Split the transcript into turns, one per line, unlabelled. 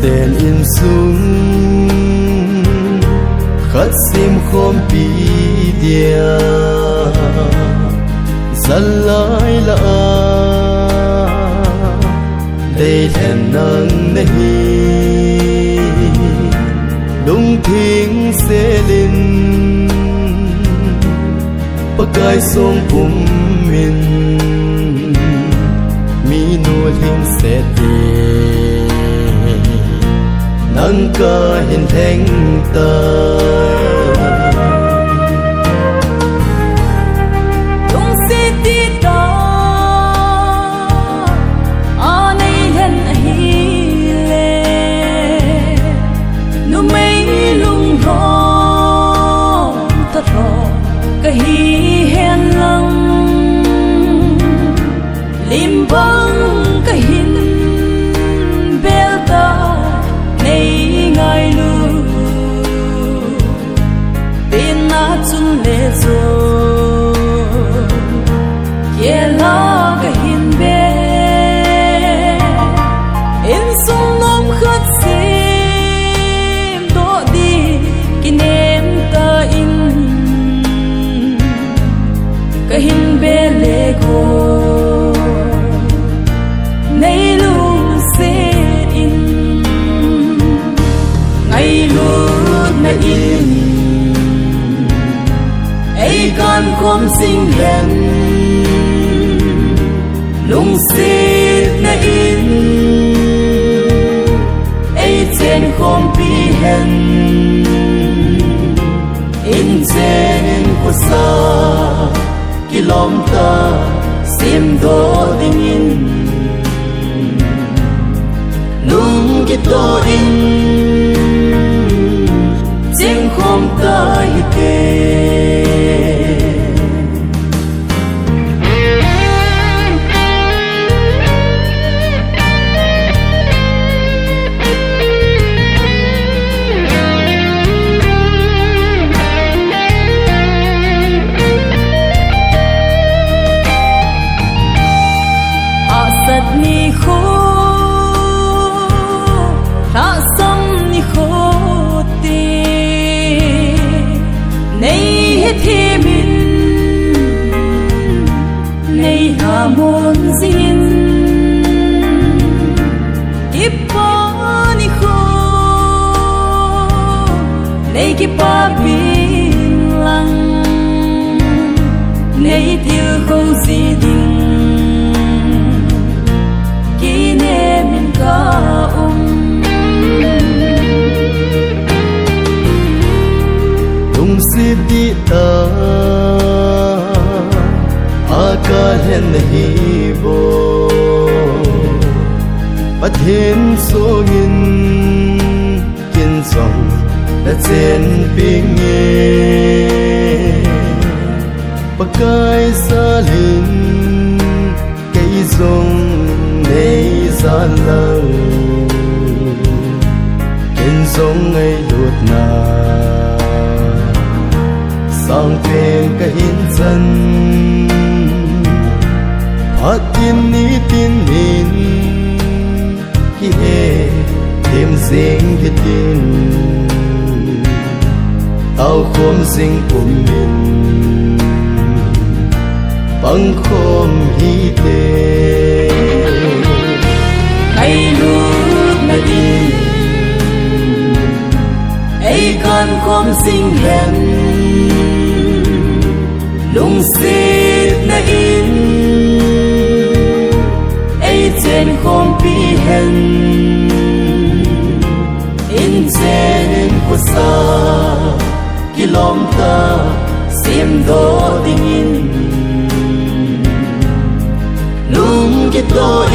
đèn in xuống khát xem khom pi dia dân lại là đây thèn nắng này đông thiên sẽ lên bắc cai sông bùm mình mi nô linh sẽ đi nắng ca hiền thánh ta
hi hen lăng lim băng cái hin bel ta nei ngai lu tin na chun le zo ye la cái hin be in sung nom khát sim do đi kinem ta in kahin be lego nei lu se in ngai lu na in ai kan khom sing hen lung se na in ai chen khom pi hen in chen ko sa kilom ta sim do dingin lung kito in jing khom ta hite ni khô ta sông ni khô tê nay hết thế mình nay hà môn zin kipa ni khô nay kipa bin lăng nay tiêu khâu gì đình
lung si đi ta aka hen hi bo bắt hen so ngin kin song đã chen ping nghe pakai sa lin cây rong nei gian lăng kin song ngay luột na sang thêm cái hin chân phát tin ní tin nín khi hè thêm riêng thiết tin tao khom sinh của mình bằng khom hi tê
ngày lúc mà đi ấy con khom sinh hẹn lung xít na in ai trên khom pi hen in trên của sa kilom ta sim do dingin lung kito